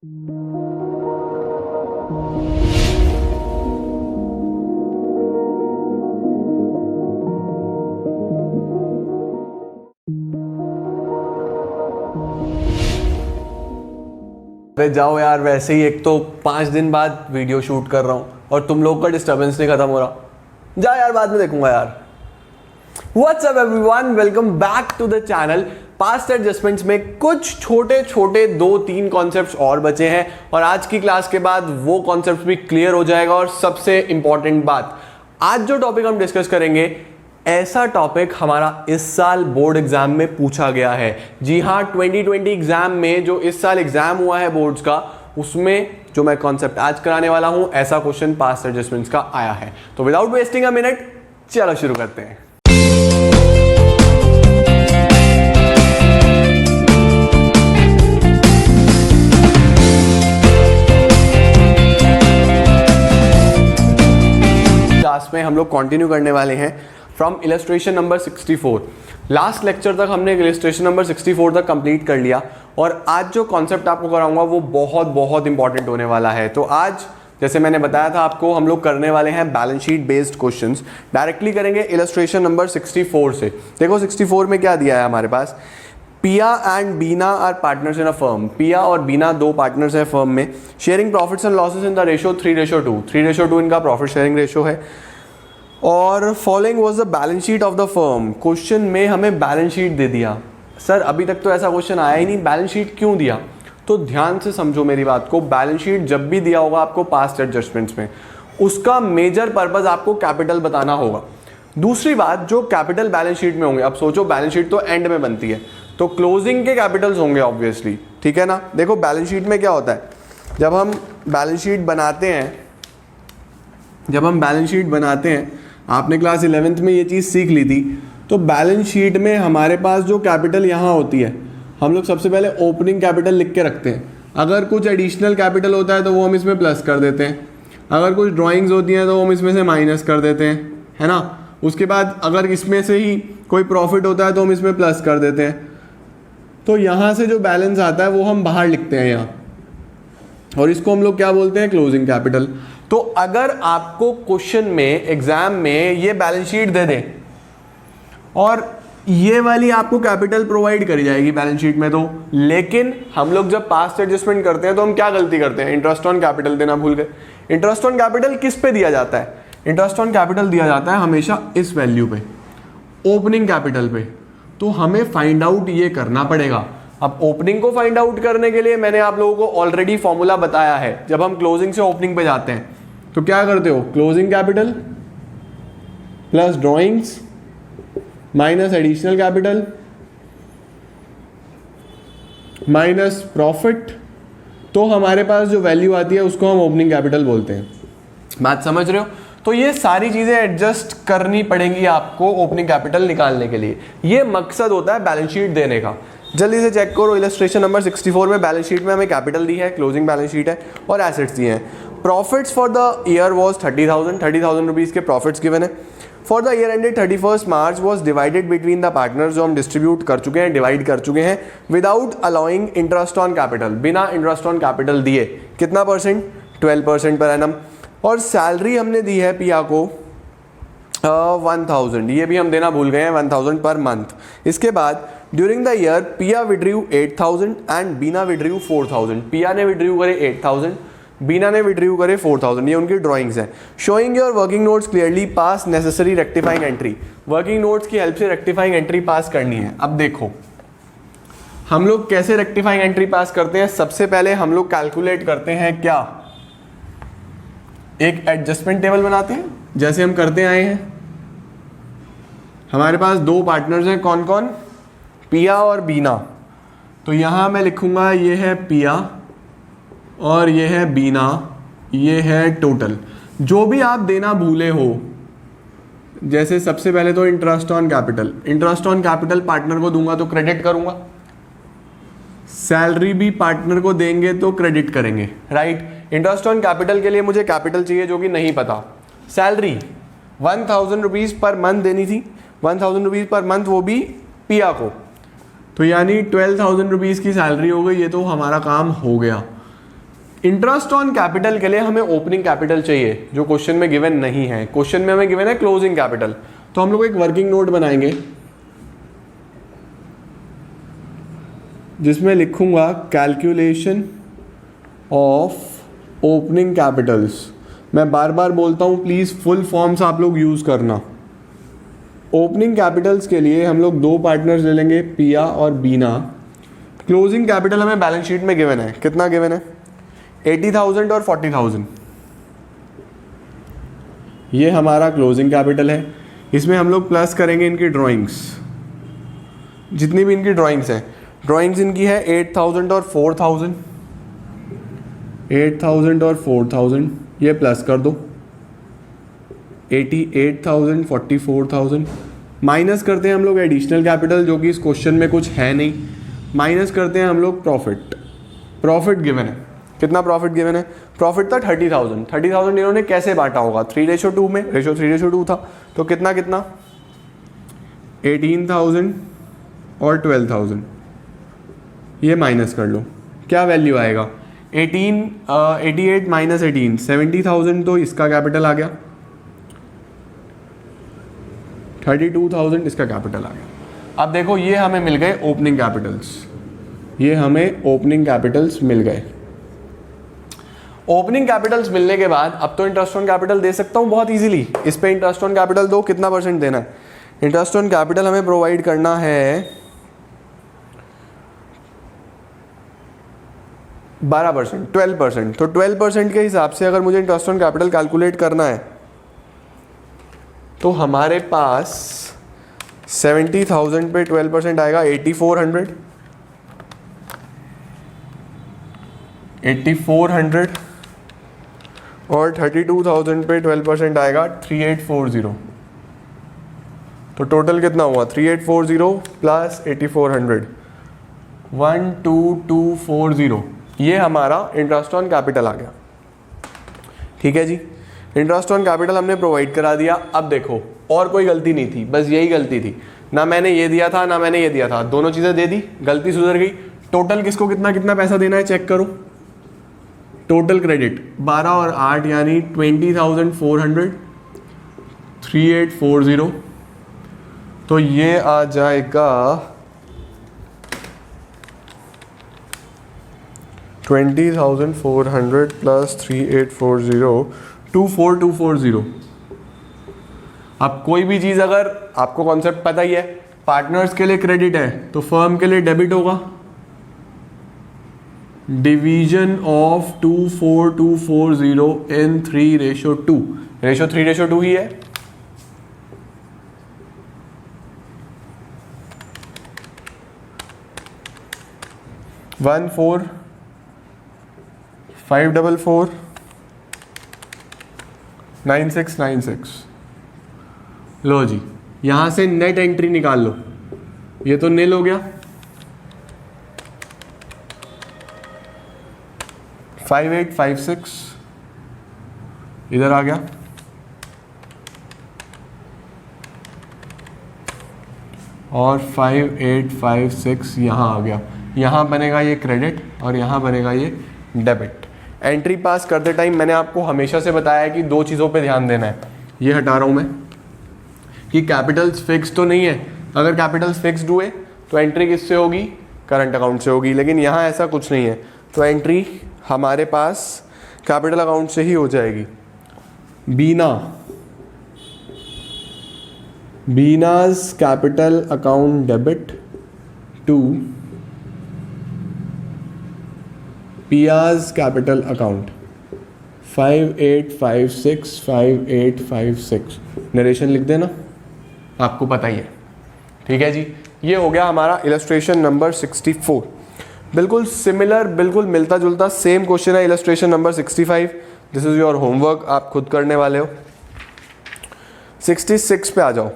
अरे जाओ यार, वैसे ही एक तो 5 दिन बाद वीडियो शूट कर रहा हूँ और तुम लोग का डिस्टर्बेंस नहीं खत्म हो रहा। जा यार, बाद में देखूंगा यार। What's up everyone, welcome back to the channel। Past adjustments में कुछ छोटे छोटे 2-3 कॉन्सेप्ट्स और बचे हैं और आज की क्लास के बाद वो कॉन्सेप्ट भी क्लियर हो जाएगा। और सबसे इंपॉर्टेंट बात, आज जो टॉपिक हम डिस्कस करेंगे, ऐसा टॉपिक हमारा इस साल बोर्ड एग्जाम में पूछा गया है। जी हाँ, 2020 एग्जाम में जो इस साल एग्जाम हुआ है बोर्ड्स का, उसमें जो मैं कॉन्सेप्ट आज कराने वाला हूं, ऐसा क्वेश्चन पास्ट एडजस्टमेंट्स का आया है। तो विदाउट वेस्टिंग अ मिनट, चलो शुरू करते हैं। क्लास में हम लोग कंटिन्यू करने वाले हैं from illustration number 64। Last lecture तक हमने इलस्ट्रेशन नंबर 64 तक कंप्लीट कर लिया और आज जो कॉन्सेप्ट आपको कराऊंगा वो बहुत बहुत इंपॉर्टेंट होने वाला है। तो आज जैसे मैंने बताया था आपको, हम लोग करने वाले हैं balance sheet based questions. Directly करेंगे इलस्ट्रेशन नंबर 64 से। देखो 64 में क्या दिया है हमारे पास, Piya and Bina are partners in a firm. Piya और बीना दो पार्टनर्स हैं फर्म में, sharing profits and losses in the ratio 3:2। 3:2 इनका प्रॉफिट शेयरिंग रेशो है। और following was the balance sheet of the firm. Question में हमें बैलेंस शीट दे दिया। सर अभी तक तो ऐसा क्वेश्चन आया ही नहीं, बैलेंस शीट क्यों दिया? तो ध्यान से समझो मेरी बात को। बैलेंस शीट जब भी दिया होगा आपको पास्ट एडजस्टमेंट्स में, उसका मेजर पर्पस आपको कैपिटल बताना होगा। दूसरी बात, जो कैपिटल बैलेंस शीट में होंगे, अब सोचो बैलेंस शीट तो एंड में बनती है, तो क्लोजिंग के कैपिटल्स होंगे ऑब्वियसली, ठीक है ना। देखो बैलेंस शीट में क्या होता है, जब हम बैलेंस शीट बनाते हैं, आपने क्लास 11th में ये चीज़ सीख ली थी। तो बैलेंस शीट में हमारे पास जो कैपिटल यहाँ होती है, हम लोग सबसे पहले ओपनिंग कैपिटल लिख के रखते हैं। अगर कुछ एडिशनल कैपिटल होता है तो वो हम इसमें प्लस कर देते हैं, अगर कुछ ड्राइंग्स होती हैं तो हम इसमें से माइनस कर देते हैं, है ना। उसके बाद अगर इसमें से ही कोई प्रॉफिट होता है तो हम इसमें प्लस कर देते हैं। तो यहाँ से जो बैलेंस आता है वो हम बाहर लिखते हैं यहाँ, और इसको हम लोग क्या बोलते हैं, क्लोजिंग कैपिटल। तो अगर आपको क्वेश्चन में, एग्जाम में ये बैलेंस शीट दे दें और ये वाली आपको कैपिटल प्रोवाइड करी जाएगी बैलेंस शीट में, तो लेकिन हम लोग जब पास्ट एडजस्टमेंट करते हैं तो हम क्या गलती करते हैं, इंटरेस्ट ऑन कैपिटल देना भूल गए। इंटरेस्ट ऑन कैपिटल किस पे दिया जाता है? इंटरेस्ट ऑन कैपिटल दिया जाता है हमेशा इस वैल्यू पे, ओपनिंग कैपिटल पे। तो हमें फाइंड आउट ये करना पड़ेगा। अब ओपनिंग को फाइंड आउट करने के लिए मैंने आप लोगों को ऑलरेडी फॉर्मूला बताया है। जब हम क्लोजिंग से ओपनिंग पे जाते हैं तो क्या करते हो, closing capital plus drawings minus additional capital minus profit. तो हमारे पास जो वैल्यू आती है उसको हम ओपनिंग कैपिटल बोलते हैं। बात समझ रहे हो? तो ये सारी चीजें एडजस्ट करनी पड़ेंगी आपको ओपनिंग कैपिटल निकालने के लिए। ये मकसद होता है बैलेंस शीट देने का। जल्दी से चेक करो, इलस्ट्रेशन नंबर 64 में बैलेंस शीट में हमें कैपिटल दी है, क्लोजिंग बैलेंस शीट है और एसेट्स दिए हैं। Profits for the year was 30,000 rupees के प्रॉफिट्स गिवन है। For the year ended 31 March was divided between the partners, जो हम डिस्ट्रीब्यूट कर चुके हैं, डिवाइड कर चुके हैं, without allowing interest on capital, बिना इंटरेस्ट ऑन कैपिटल दिए। कितना परसेंट? 12% per annum. और सैलरी हमने दी है पिया को 1000, ये भी हम देना भूल गए हैं, 1000 पर मंथ। इसके बाद ड्यूरिंग द ईयर पिया विड्रीव 8000 एंड बीना विड्रीव 4000। पिया ने विड्रीव करे 8000, बीना ने विड्रीव करे 4000। ये उनकी ड्राइंग्स हैं। Showing your working notes clearly, pass necessary rectifying entry. Working notes की हेल्प से रेक्टिफाइंग एंट्री पास करनी है। अब देखो हम लोग कैसे रेक्टिफाइंग एंट्री पास करते हैं। सबसे पहले हम लोग कैलकुलेट करते हैं क्या, एक एडजस्टमेंट टेबल बनाते हैं जैसे हम करते आए हैं। हमारे पास दो पार्टनर्स हैं, कौन कौन? पिया और बीना। तो यहां मैं लिखूंगा ये है पिया और ये है बीना, ये है टोटल। जो भी आप देना भूले हो, जैसे सबसे पहले तो interest on capital, interest on capital partner को दूंगा तो क्रेडिट करूंगा, सैलरी भी पार्टनर को देंगे तो क्रेडिट करेंगे, राइट। इंटरेस्ट ऑन कैपिटल के लिए मुझे कैपिटल चाहिए जो कि नहीं पता। सैलरी 1000 रुपीज़ पर मंथ देनी थी, 1000 रुपीज़ पर मंथ, वो भी पिया को। तो यानी 12,000 रुपीज़ की सैलरी हो गई। ये तो हमारा काम हो गया। इंटरेस्ट ऑन कैपिटल के लिए हमें ओपनिंग कैपिटल चाहिए, जो क्वेश्चन में गिवन नहीं है। क्वेश्चन में हमें गिवन है क्लोजिंग कैपिटल। तो हम लोग एक वर्किंग नोट बनाएंगे जिसमें लिखूंगा कैलकुलेशन ऑफ ओपनिंग कैपिटल्स। मैं बार बार बोलता हूँ, प्लीज़ फुल फॉर्म्स आप लोग यूज़ करना। ओपनिंग कैपिटल्स के लिए हम लोग दो पार्टनर्स ले लेंगे, पिया और बीना। क्लोजिंग कैपिटल हमें बैलेंस शीट में गिवन है, कितना गिवन है? 80,000 और 40,000। ये हमारा क्लोजिंग कैपिटल है। इसमें हम लोग प्लस करेंगे इनकी ड्राइंग्स, जितनी भी इनकी ड्राइंग्स हैं। ड्राइंग्स इनकी है 8,000 और 4,000, 8,000 और 4,000, ये प्लस कर दो। 88,000, 44,000। माइनस करते हैं हम लोग एडिशनल कैपिटल, जो कि इस क्वेश्चन में कुछ है नहीं। माइनस करते हैं हम लोग प्रॉफिट। प्रॉफिट गिवन है, कितना प्रॉफिट गिवन है? प्रॉफिट था 30,000। 30,000 इन्होंने कैसे बांटा होगा? 3:2 में, रेशो 3:2 था। तो कितना कितना? 18,000 और 12,000। ये माइनस कर लो, क्या वैल्यू आएगा? 88 माइनस 18, 70,000। तो इसका कैपिटल आ गया, 32,000 इसका कैपिटल आ गया। अब देखो, ये हमें मिल गए ओपनिंग कैपिटल्स। ये हमें ओपनिंग कैपिटल्स मिल गए। ओपनिंग कैपिटल्स मिलने के बाद अब तो इंटरेस्ट ऑन कैपिटल दे सकता हूँ बहुत इजीली। इस पे इंटरेस्ट ऑन कैपिटल दो, कितना परसेंट देना है? इंटरेस्ट ऑन कैपिटल हमें प्रोवाइड करना है 12%, 12%। तो 12% के हिसाब से अगर मुझे इंटरेस्ट ऑन कैपिटल कैलकुलेट करना है तो हमारे पास 70,000 पे 12% आएगा 8,400, 8,400 और 32,000 पे 12% आएगा 3,840। तो टोटल कितना हुआ? 3,840 प्लस 8,400, 12,240। ये हमारा इंटरेस्ट ऑन कैपिटल आ गया। ठीक है जी, इंटरेस्ट ऑन कैपिटल हमने प्रोवाइड करा दिया। अब देखो, और कोई गलती नहीं थी, बस यही गलती थी। ना मैंने ये दिया था ना मैंने ये दिया था, दोनों चीज़ें दे दी, गलती सुधर गई। टोटल किसको कितना कितना पैसा देना है चेक करो। टोटल क्रेडिट 12 और 8 यानी 20,400, 3,840। तो ये आ जाएगा 20,400 प्लस 3,840, 24,240। अब कोई भी चीज़ अगर आपको कॉन्सेप्ट पता ही है, पार्टनर्स के लिए क्रेडिट है तो फर्म के लिए डेबिट होगा। डिवीजन ऑफ 24,240 इन 3:2, रेशो 3:2 ही है। वन 4 544 9696। लो जी, यहां से नेट एंट्री निकाल लो। ये तो नील हो गया, 5856 इधर आ गया, और 5856 यहाँ आ गया। यहाँ बनेगा ये क्रेडिट और यहाँ बनेगा ये डेबिट। एंट्री पास करते टाइम मैंने आपको हमेशा से बताया है कि दो चीज़ों पे ध्यान देना है। ये हटा रहा हूँ मैं कि कैपिटल्स फिक्स तो नहीं है। अगर कैपिटल्स फिक्स्ड हुए तो एंट्री किससे होगी? करंट अकाउंट से होगी, लेकिन यहाँ ऐसा कुछ नहीं है। तो एंट्री हमारे पास कैपिटल अकाउंट से ही हो जाएगी। बीनाज कैपिटल अकाउंट डेबिट टू पियाज कैपिटल अकाउंट 5856 5856। नरेशन लिख देना, आपको पता ही है। ठीक है जी, ये हो गया हमारा इलस्ट्रेशन नंबर 64। बिल्कुल सिमिलर, बिल्कुल मिलता जुलता सेम क्वेश्चन है illustration number 65। This is your homework, आप खुद करने वाले हो। 66 पे आ जाओ।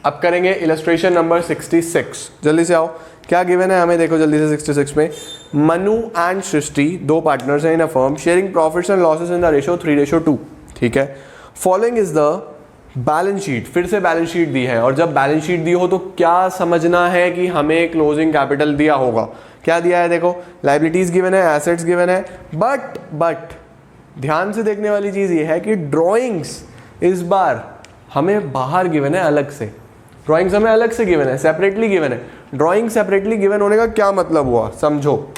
अब करेंगे इलस्ट्रेशन नंबर 66। जल्दी से आओ, क्या गिवन है हमें? देखो जल्दी से 66 में, मनु एंड सृष्टि दो पार्टनर्स हैं in a firm sharing profits and losses in the ratio 3:2। ठीक है, following is the balance sheet. फिर से बैलेंस शीट दी है, और जब बैलेंस शीट दी हो तो क्या समझना है कि हमें क्लोजिंग कैपिटल दिया होगा। क्या दिया है देखो, लाइबिलिटीज गिवन है, एसेट्स गिवन है, बट ध्यान से देखने वाली चीज ये है कि ड्राइंग्स इस बार हमें बाहर गिवन है अलग से, ड्राइंग्स हमें अलग से गिवन है, सेपरेटली गिवन है। ड्राइंग सेपरेटली गिवन होने का क्या मतलब हुआ, समझो।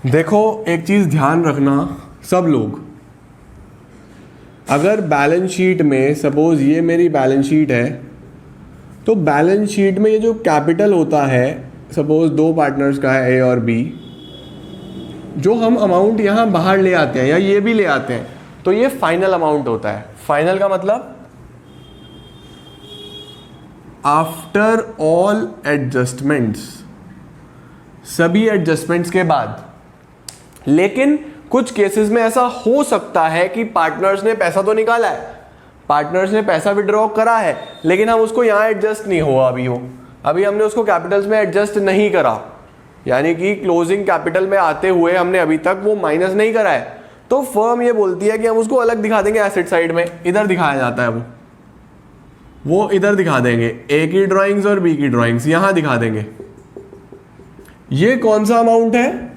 देखो एक चीज ध्यान रखना सब लोग, अगर बैलेंस शीट में सपोज ये मेरी बैलेंस शीट है, तो बैलेंस शीट में ये जो कैपिटल होता है, सपोज दो पार्टनर्स का है ए और बी, जो हम अमाउंट यहाँ बाहर ले आते हैं या ये भी ले आते हैं, तो ये फाइनल अमाउंट होता है। फाइनल का मतलब आफ्टर ऑल एडजस्टमेंट्स, सभी एडजस्टमेंट्स के बाद। लेकिन कुछ केसेस में ऐसा हो सकता है कि पार्टनर्स ने पैसा तो निकाला है, पार्टनर्स ने पैसा विड्रॉ करा है, लेकिन हम उसको यहाँ एडजस्ट नहीं हुआ अभी हमने उसको कैपिटल्स में एडजस्ट नहीं करा, यानी कि क्लोजिंग कैपिटल में आते हुए हमने अभी तक वो माइनस नहीं करा है। तो फर्म ये बोलती है कि हम उसको अलग दिखा देंगे एसेट साइड में, इधर दिखाया जाता है वो इधर दिखा देंगे, ए की ड्राइंग्स और बी की ड्राइंग्स यहां दिखा देंगे। ये कौन सा अमाउंट है,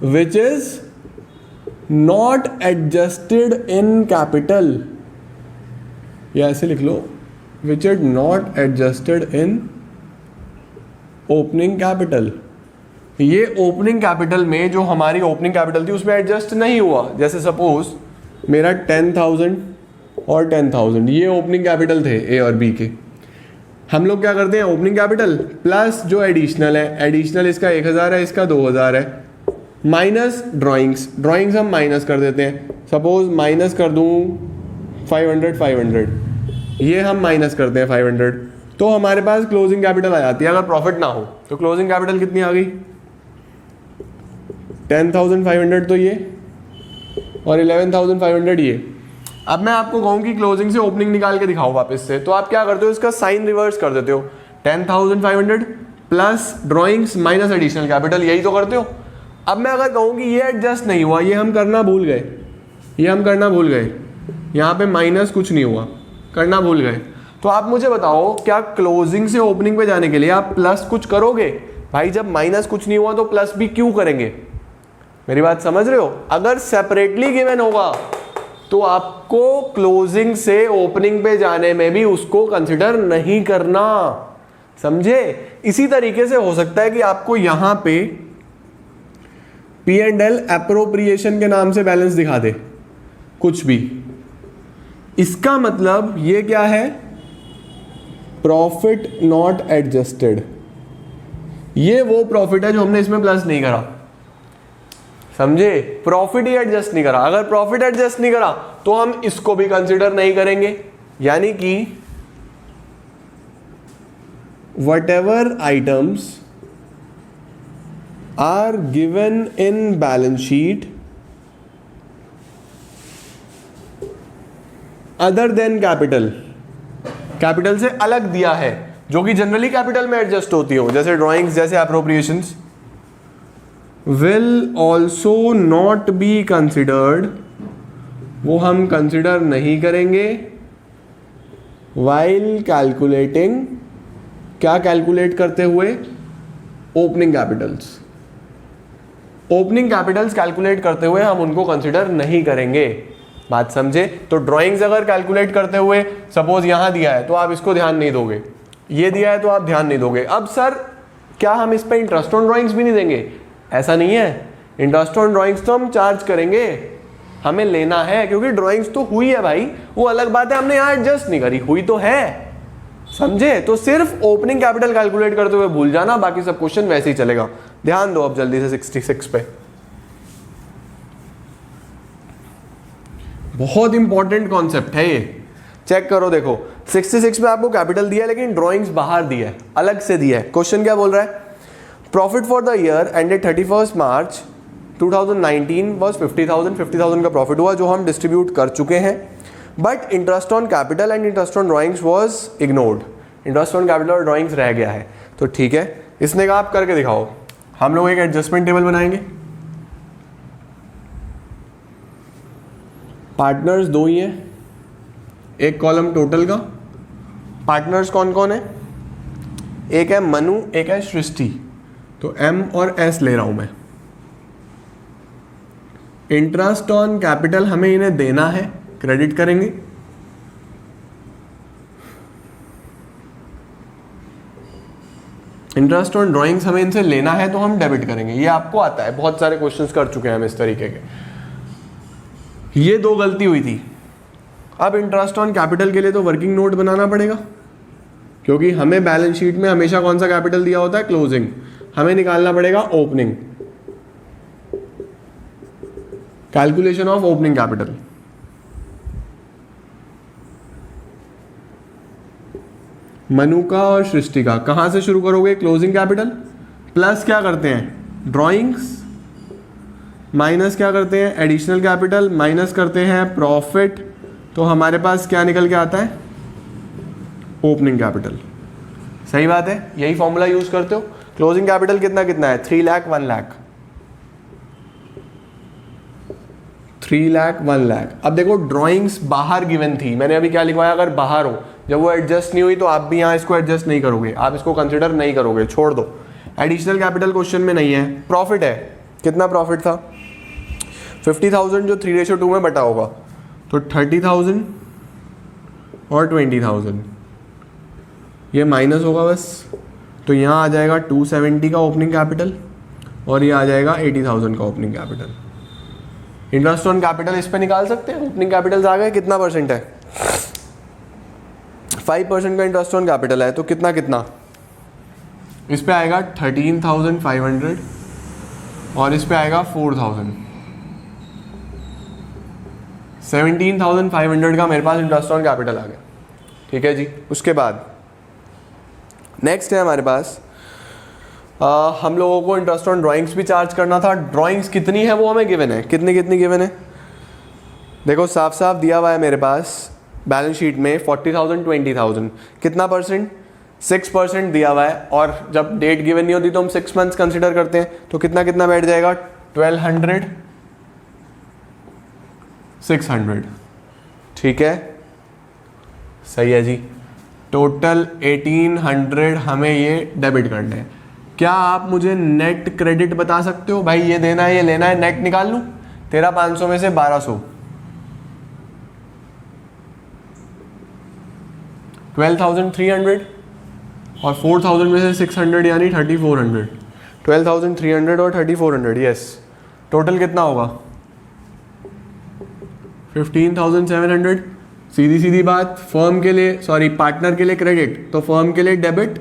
which is not adjusted in capital, या ऐसे लिख लो, which is not adjusted in opening capital. ये ओपनिंग कैपिटल में जो हमारी ओपनिंग कैपिटल थी उसमें एडजस्ट नहीं हुआ। जैसे सपोज मेरा 10,000 और 10,000 ये ओपनिंग कैपिटल थे ए और बी के। हम लोग क्या करते हैं, ओपनिंग कैपिटल प्लस जो एडिशनल है, एडिशनल इसका 1,000 है, इसका 2,000 है, माइनस ड्राइंग्स हम माइनस कर देते हैं। सपोज माइनस कर दूं 500, ये हम माइनस करते हैं 500, तो हमारे पास क्लोजिंग कैपिटल आ जाती है। अगर प्रॉफिट ना हो तो क्लोजिंग कैपिटल कितनी आ गई, 10,500 तो ये, और 11,500 ये। अब मैं आपको कहूँ कि क्लोजिंग से ओपनिंग निकाल के दिखाओ वापस से, तो आप क्या करते हो, इसका साइन रिवर्स कर देते हो, 10,500 plus drawings minus additional capital, यही तो करते हो। अब मैं अगर कहूँ कि ये एडजस्ट नहीं हुआ, ये हम करना भूल गए, यहाँ पे माइनस कुछ नहीं हुआ, करना भूल गए, तो आप मुझे बताओ क्या क्लोजिंग से ओपनिंग पे जाने के लिए आप प्लस कुछ करोगे? भाई जब माइनस कुछ नहीं हुआ तो प्लस भी क्यों करेंगे? मेरी बात समझ रहे हो? अगर सेपरेटली गिवन होगा तो आपको क्लोजिंग से ओपनिंग पे जाने में भी उसको कंसिडर नहीं करना, समझे? इसी तरीके से हो सकता है कि आपको यहां पे P&L एप्रोप्रिएशन के नाम से बैलेंस दिखा दे कुछ भी, इसका मतलब ये क्या है, प्रॉफिट नॉट एडजस्टेड। ये वो प्रॉफिट है जो हमने इसमें प्लस नहीं करा, समझे? प्रॉफिट ही एडजस्ट नहीं करा। अगर प्रॉफिट एडजस्ट नहीं करा तो हम इसको भी कंसीडर नहीं करेंगे, यानी कि whatever items are given in balance sheet other than capital, capital से अलग दिया है, जो कि जनरली कैपिटल में एडजस्ट होती हो, जैसे ड्राइंग्स, जैसे appropriations, will also not be considered, वो हम कंसिडर नहीं करेंगे वाइल कैलकुलेटिंग, क्या कैलकुलेट करते हुए, opening Capitals. Opening Capitals calculate करते हुए हम उनको कंसिडर नहीं करेंगे, बात समझे? तो ड्राइंग्स अगर कैलकुलेट करते हुए सपोज यहां दिया है तो आप इसको ध्यान नहीं दोगे, ये दिया है तो आप ध्यान नहीं दोगे। अब सर क्या हम इस पे इंटरेस्ट ऑन ड्राइंग्स भी नहीं देंगे? ऐसा नहीं है, इंटरेस्ट ऑन ड्राइंग्स तो हम चार्ज करेंगे, हमें लेना है, क्योंकि ड्राइंग्स तो हुई है भाई, वो अलग बात है, हमने यहाँ एडजस्ट नहीं करी, हुई तो है, समझे? तो सिर्फ ओपनिंग कैपिटल कैलकुलेट करते हुए भूल जाना, बाकी सब क्वेश्चन वैसे ही चलेगा। ध्यान दो अब जल्दी से 66 पे, बहुत इंपॉर्टेंट कॉन्सेप्ट है ये, चेक करो। देखो 66 में आपको कैपिटल दिया है लेकिन ड्राइंग्स बाहर दिया है, अलग से दिया है। क्वेश्चन क्या बोल रहा है, profit for the year ended 31 March 2019 was 50,000 का प्रॉफिट हुआ जो हम डिस्ट्रीब्यूट कर चुके हैं, but interest on capital and interest on drawings was ignored, interest on capital और ड्राइंग्स रह गया है। तो ठीक है, इसने कहा आप करके दिखाओ। हम लोग एक एडजस्टमेंट टेबल बनाएंगे, पार्टनर्स दो ही हैं, एक कॉलम टोटल का पार्टनर्स कौन कौन है? एक है मनु, एक है सृष्टि, तो M और S ले रहा हूं मैं। इंटरेस्ट ऑन कैपिटल हमें इन्हें देना है, क्रेडिट करेंगे। इंटरेस्ट ऑन ड्राइंग्स हमें इनसे लेना है तो हम डेबिट करेंगे। ये आपको आता है, बहुत सारे क्वेश्चंस कर चुके हैं हम इस तरीके के। ये दो गलती हुई थी। अब इंटरेस्ट ऑन कैपिटल के लिए तो वर्किंग नोट बनाना पड़ेगा, क्योंकि हमें बैलेंस शीट में हमेशा कौन सा कैपिटल दिया होता है? क्लोजिंग। हमें निकालना पड़ेगा opening, calculation of opening capital. Manu का और सृष्टि का कहां से शुरू करोगे? क्लोजिंग कैपिटल प्लस क्या करते हैं? ड्राइंग्स, माइनस क्या करते हैं? एडिशनल कैपिटल, माइनस करते हैं प्रॉफिट, तो हमारे पास क्या निकल के आता है? Opening capital. सही बात है, यही फॉर्मूला यूज करते हो। क्लोजिंग कैपिटल कितना कितना है? 3 लाख 1 लाख, 3 लाख 1 लाख। अब देखो ड्राइंग्स बाहर गिवन थी, मैंने अभी क्या लिखवाया? अगर बाहर हो, जब वो एडजस्ट नहीं हुई तो आप भी यहाँ इसको एडजस्ट नहीं करोगे, आप इसको कंसिडर नहीं करोगे, छोड़ दो। एडिशनल कैपिटल क्वेश्चन में नहीं है। प्रॉफिट है, कितना प्रॉफिट था? 50,000 जो 3:2 में बटा होगा, तो 30,000 और 20,000, ये माइनस होगा बस, तो यहाँ आ जाएगा 270 का ओपनिंग कैपिटल और ये आ जाएगा 80,000 का opening capital. Interest on capital इस पे निकाल सकते हैं। ओपनिंग कैपिटल आ गए, कितना परसेंट है? 5% का इंटरेस्ट ऑन कैपिटल है, तो कितना कितना इस पे आएगा? 13,500 और इस पे आएगा 4,000। 17,500 का मेरे पास इंटरेस्ट ऑन कैपिटल आ गया। ठीक है जी। उसके बाद नेक्स्ट है हमारे पास, हम लोगों को इंटरेस्ट ऑन ड्राइंग्स भी चार्ज करना था। ड्राइंग्स कितनी है वो हमें गिवन है। कितनी कितनी गिवन है? देखो साफ साफ दिया हुआ है मेरे पास बैलेंस शीट में 40,000 20,000। कितना परसेंट? 6% दिया हुआ है, और जब डेट गिवन नहीं होती तो हम 6 मंथ्स कंसिडर करते हैं, तो कितना कितना बैठ जाएगा? 1200 600। ठीक है, सही है जी। टोटल 1800 हमें ये डेबिट करना है। क्या आप मुझे नेट क्रेडिट बता सकते हो? भाई ये देना है, ये लेना है, नेट निकाल लूं। 13,500 में से 1200, 12,300 और 4,000 में से 600 यानी 3,400। 12,300 और 3,400, यस। टोटल कितना होगा? 15,700। सीधी सीधी बात, फर्म के लिए, सॉरी पार्टनर के लिए क्रेडिट, तो फर्म के लिए डेबिट।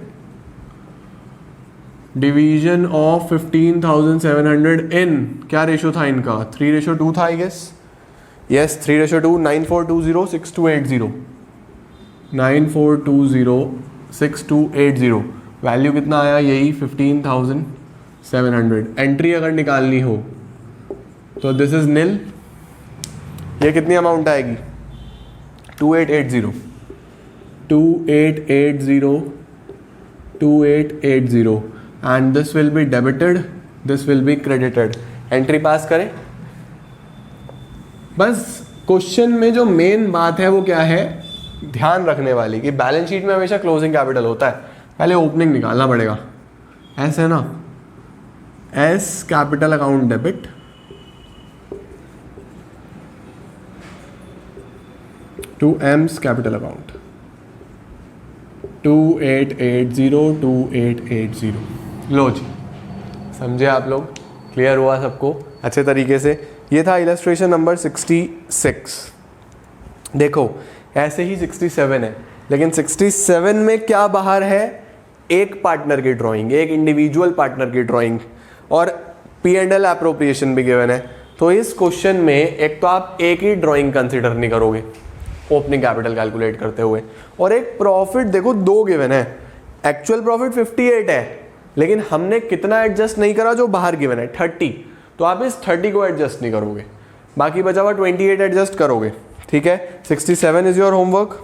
डिवीजन ऑफ 15,700 इन क्या रेशो था इनका? 3:2 था आई गेस। यस 3:2। 9420 6280, 9420 6280। वैल्यू कितना आया? यही 15,700। एंट्री अगर निकालनी हो तो दिस इज नील। ये कितनी अमाउंट आएगी? 2880, 2880, 2880 and this will be debited, this will be credited. Entry पास करें। बस क्वेश्चन में जो मेन बात है वो क्या है ध्यान रखने वाली, कि बैलेंस शीट में हमेशा क्लोजिंग कैपिटल होता है, पहले ओपनिंग निकालना पड़ेगा। ऐसे है ना, S capital account debit, to M's capital account, 2880 2880। लो जी, समझे आप लोग? क्लियर हुआ सबको अच्छे तरीके से? ये था इलस्ट्रेशन नंबर 66। देखो ऐसे ही 67 है, लेकिन 67 में क्या बाहर है? एक पार्टनर की ड्राइंग, एक इंडिविजुअल पार्टनर की ड्राइंग, और P&L एप्रोप्रिएशन भी गिवन है। तो इस क्वेश्चन में एक तो आप एक ही ड्राइंग कंसिडर नहीं करोगे ओपनिंग कैपिटल कैलकुलेट करते हुए, और एक प्रॉफिट देखो 2 गिवन है। एक्चुअल प्रॉफिट 58 है, लेकिन हमने कितना एडजस्ट नहीं करा जो बाहर गिवन है? 30। तो आप इस 30 को एडजस्ट नहीं करोगे, बाकी बचा हुआ 28 एडजस्ट करोगे। ठीक है, 67 इज योर होमवर्क।